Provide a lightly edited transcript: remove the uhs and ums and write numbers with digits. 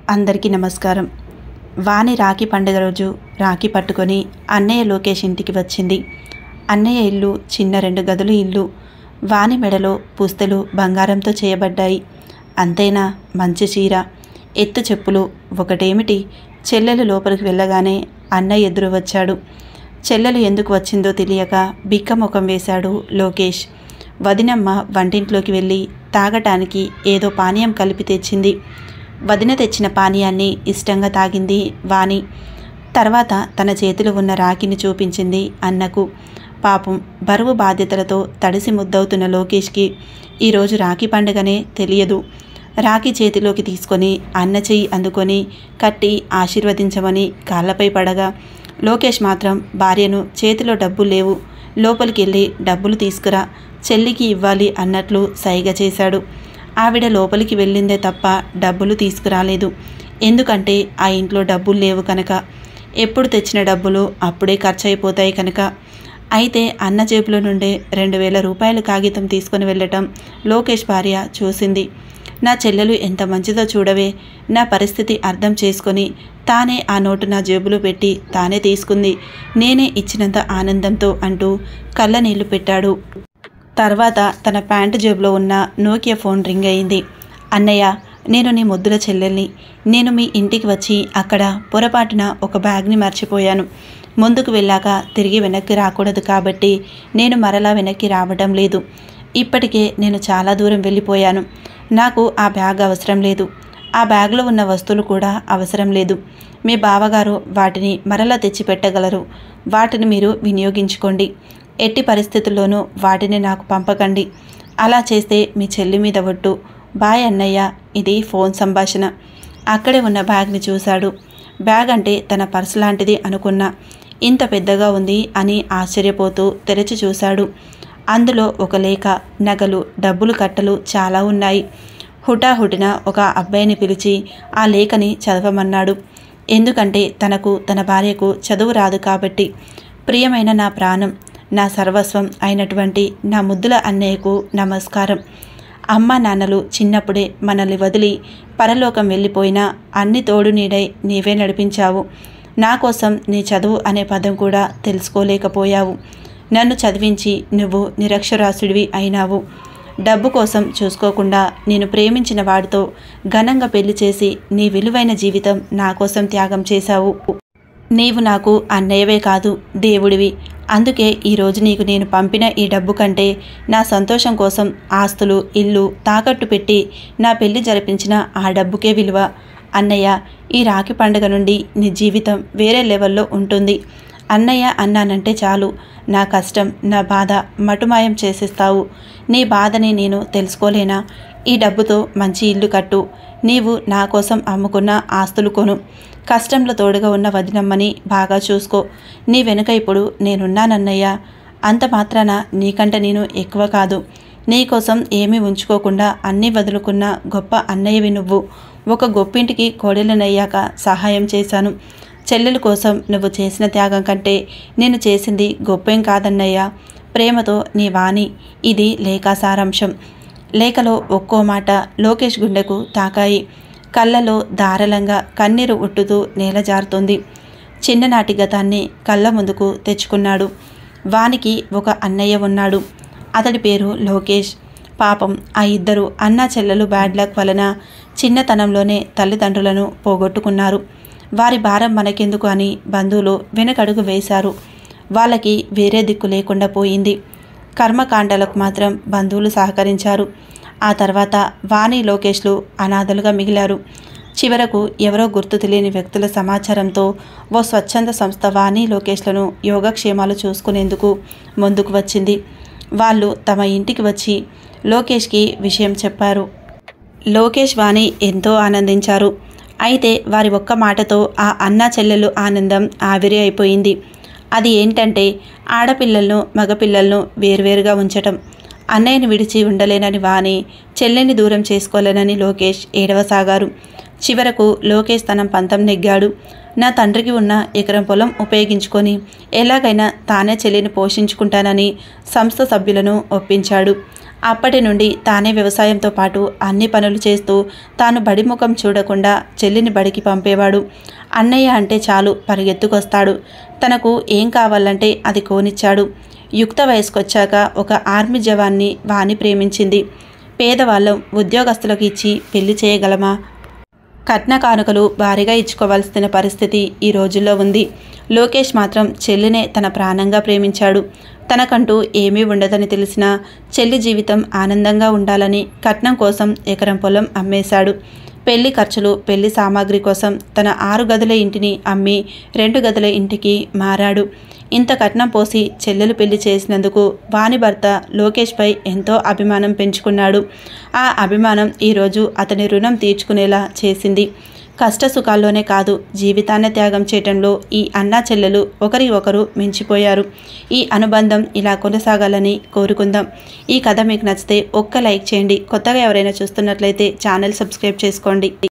అందరికీ నమస్కారం. వాణి రాఖీ పండుగ రోజు రాఖీ పట్టుకొని అన్నయ్య లోకేష్ ఇంటికి వచ్చింది. అన్నయ్య ఇల్లు చిన్న 2 గదుల ఇల్లు. వాణి మెడలో పుస్తలు బంగారంతో చేయబడ్డాయి. అంతేనా, మంచి చీర, ఎత్తు చెప్పులు. ఒకటేమిటి, చెల్లెలు లోపలికి వెళ్ళగానే అన్నయ్య ఎదురు వచ్చాడు. చెల్లెలు ఎందుకు వచ్చిందో తెలియక బిక్క ముఖం వేశాడు లోకేష్. వదినమ్మ వంటింట్లోకి వెళ్ళి తాగటానికి ఏదో పానీయం కలిపి తెచ్చింది. వదిన తెచ్చిన పానీయాన్ని ఇష్టంగా తాగింది వాణి. తర్వాత తన చేతిలో ఉన్న రాఖీని చూపించింది అన్నకు. పాపం బరువు బాధ్యతలతో తడిసి ముద్దవుతున్న లోకేష్కి ఈరోజు రాఖీ పండుగనే తెలియదు. రాఖీ చేతిలోకి తీసుకొని అన్న చెయ్యి అందుకొని కట్టి ఆశీర్వదించమని కాళ్ళపై పడగా లోకేష్ మాత్రం భార్యను చేతిలో డబ్బులు లేవు, లోపలికి వెళ్ళి డబ్బులు తీసుకురా, చెల్లికి ఇవ్వాలి అన్నట్లు సైగ చేశాడు. ఆవిడ లోపలికి వెళ్ళిందే తప్ప డబ్బులు తీసుకురాలేదు. ఎందుకంటే ఆ ఇంట్లో డబ్బులు లేవు కనుక. ఎప్పుడు తెచ్చిన డబ్బులు అప్పుడే ఖర్చు అయిపోతాయి కనుక. అయితే అన్న జేబులో నుండే 2000 రూపాయల కాగితం తీసుకొని వెళ్ళటం లోకేష్ భార్య చూసింది. నా చెల్లెలు ఎంత మంచిదో చూడవే, నా పరిస్థితి అర్థం చేసుకొని తానే ఆ నోటు నా జేబులో పెట్టి తానే తీసుకుంది, నేనే ఇచ్చినంత ఆనందంతో అంటూ కళ్ళ నీళ్లు పెట్టాడు. తర్వాత తన ప్యాంటు జేబులో ఉన్న నోకియా ఫోన్ రింగ్ అయింది. అన్నయ్య, నేను నీ ముద్దుల చెల్లెల్ని. నేను మీ ఇంటికి వచ్చి అక్కడ పొరపాటున ఒక బ్యాగ్ని మర్చిపోయాను. ముందుకు వెళ్ళాక తిరిగి వెనక్కి రాకూడదు కాబట్టి నేను మరలా వెనక్కి రావడం లేదు. ఇప్పటికే నేను చాలా దూరం వెళ్ళిపోయాను. నాకు ఆ బ్యాగ్ అవసరం లేదు. ఆ బ్యాగ్లో ఉన్న వస్తువులు కూడా అవసరం లేదు. మీ బావగారు వాటిని మరలా తెచ్చి పెట్టగలరు. వాటిని మీరు వినియోగించుకోండి. ఎట్టి పరిస్థితుల్లోనూ వాటిని నాకు పంపకండి. అలా చేస్తే మీ చెల్లి మీద ఒట్టు. బాయ్ అన్నయ్య. ఇది ఫోన్ సంభాషణ. అక్కడే ఉన్న బ్యాగ్ని చూశాడు. బ్యాగ్ అంటే తన పర్సు లాంటిది అనుకున్నా. ఇంత పెద్దగా ఉంది అని ఆశ్చర్యపోతూ తెరచి చూశాడు. అందులో ఒక లేఖ, నగలు, డబ్బులు కట్టలు చాలా ఉన్నాయి. హుటాహుటిన ఒక అబ్బాయిని పిలిచి ఆ లేఖని చదవమన్నాడు. ఎందుకంటే తనకు తన భార్యకు చదువు రాదు కాబట్టి. ప్రియమైన నా ప్రాణం, నా సర్వస్వం అయినటువంటి నా ముద్దుల అన్నయ్యకు నమస్కారం. అమ్మ నాన్నలు చిన్నప్పుడే మనల్ని వదిలి పరలోకం వెళ్ళిపోయినా అన్ని తోడు నీడై నీవే నడిపించావు. నా కోసం నీ చదువు అనే పదం కూడా తెలుసుకోలేకపోయావు. నన్ను చదివించి నువ్వు నిరక్షరాస్యుడివి అయినావు. డబ్బు కోసం చూసుకోకుండా నేను ప్రేమించిన వాడితో ఘనంగా పెళ్లి చేసి నీ విలువైన జీవితం నా కోసం త్యాగం చేశావు. నీవు నాకు అన్నయ్యవే కాదు, దేవుడివి. అందుకే ఈరోజు నీకు నేను పంపిన ఈ డబ్బు కంటే నా సంతోషం కోసం ఆస్తులు, ఇల్లు తాకట్టు పెట్టి నా పెళ్లి జరిపించిన ఆ డబ్బుకే విలువ. అన్నయ్య, ఈ రాఖీ పండుగ నుండి నీ జీవితం వేరే లెవెల్లో ఉంటుంది. అన్నయ్య అన్నానంటే చాలు, నా కష్టం, నా బాధ మటుమాయం చేసేస్తావు. నీ బాధని నేను తెలుసుకోలేనా? ఈ డబ్బుతో మంచి ఇల్లు కట్టు. నీవు నా కోసం అమ్ముకున్న ఆస్తులు కొను. కష్టంలో తోడుగా ఉన్న వదినమ్మని బాగా చూసుకో. నీ వెనుక ఇప్పుడు నేనున్నానన్నయ్య. అంత మాత్రాన నీకంటే నేను ఎక్కువ కాదు. నీకోసం ఏమీ ఉంచుకోకుండా అన్నీ వదులుకున్న గొప్ప అన్నయ్యవి నువ్వు. ఒక గొప్పింటికి కోడెలనయ్యాక సహాయం చేశాను. చెల్లెల కోసం నువ్వు చేసిన త్యాగం కంటే నేను చేసింది గొప్పేం కాదన్నయ్య. ప్రేమతో నీ వాణి. ఇది లేఖ సారాంశం. లేఖలో ఒక్కో మాట లోకేష్ గుండెకు తాకాయి. కళ్ళలో ధారాళంగా కన్నీరు ఉట్టుతూ నేల జారుతుంది. చిన్ననాటి గతాన్ని కళ్ళ ముందుకు తెచ్చుకున్నాడు. వానికి ఒక అన్నయ్య ఉన్నాడు. అతడి పేరు లోకేష్. పాపం ఆ ఇద్దరు అన్నా చెల్లెలు బ్యాడ్ లక్ వలన చిన్నతనంలోనే తల్లిదండ్రులను పోగొట్టుకున్నారు. వారి భారం మనకెందుకు అని బంధువులు వెనకడుగు వేశారు. వాళ్ళకి వేరే దిక్కు లేకుండా పోయింది. కర్మకాండాలకు మాత్రం బంధువులు సహకరించారు. ఆ తర్వాత వాణి, లోకేష్లు అనాథలుగా మిగిలారు. చివరకు ఎవరో గుర్తు తెలియని వ్యక్తుల సమాచారంతో ఓ స్వచ్ఛంద సంస్థ వాణి, లోకేష్లను యోగక్షేమాలు చూసుకునేందుకు ముందుకు వచ్చింది. వాళ్ళు తమ ఇంటికి వచ్చి లోకేష్కి విషయం చెప్పారు. లోకేష్, వాణి ఎంతో ఆనందించారు. అయితే వారి ఒక్క మాటతో ఆ అన్నా చెల్లెలు ఆనందం ఆవిరి అయిపోయింది. అది ఏంటంటే ఆడపిల్లలను మగపిల్లలను వేర్వేరుగా ఉంచటం. అన్నయ్యని విడిచి ఉండలేనని వాణి, చెల్లెని దూరం చేసుకోలేనని లోకేష్ ఏడవసాగారు. చివరకు లోకేష్ తన పంతం నెగ్గాడు. నా తండ్రికి ఉన్న ఎకరం పొలం ఉపయోగించుకొని ఎలాగైనా తానే చెల్లిని పోషించుకుంటానని సంస్థ సభ్యులను ఒప్పించాడు. అప్పటి నుండి తానే వ్యవసాయంతో పాటు అన్ని పనులు చేస్తూ తాను బడి ముఖం చూడకుండా చెల్లిని బడికి పంపేవాడు. అన్నయ్య అంటే చాలు పరిగెత్తుకొస్తాడు. తనకు ఏం కావాలంటే అది కోనిచ్చాడు. యుక్త వయసుకొచ్చాక ఒక ఆర్మీ జవాన్ని వాణి ప్రేమించింది. పేదవాళ్ళం ఉద్యోగస్తులకు ఇచ్చి పెళ్లి చేయగలమా? కట్న కానుకలు భారీగా ఇచ్చుకోవాల్సిన పరిస్థితి ఈ రోజుల్లో ఉంది. లోకేష్ మాత్రం చెల్లినే తన ప్రాణంగా ప్రేమించాడు. తనకంటూ ఏమీ ఉండదని తెలిసినా చెల్లి జీవితం ఆనందంగా ఉండాలని కట్నం కోసం ఎకరం పొలం అమ్మేశాడు. పెళ్లి ఖర్చులు, పెళ్లి సామాగ్రి కోసం తన 6 గదుల ఇంటిని అమ్మి 2 గదుల ఇంటికి మారాడు. ఇంత కట్నం పోసి చెల్లెలు పెళ్లి చేసినందుకు వాణి భర్త లోకేష్పై ఎంతో అభిమానం పెంచుకున్నాడు. ఆ అభిమానం ఈరోజు అతని రుణం తీర్చుకునేలా చేసింది. కష్ట సుఖాల్లోనే కాదు, జీవితాన్ని త్యాగం చేయటంలో ఈ అన్నా చెల్లెలు ఒకరి ఒకరు మించిపోయారు. ఈ అనుబంధం ఇలా కొనసాగాలని కోరుకుందాం. ఈ కథ మీకు నచ్చితే ఒక్క లైక్ చేయండి. కొత్తగా ఎవరైనా చూస్తున్నట్లయితే ఛానల్ సబ్స్క్రైబ్ చేసుకోండి.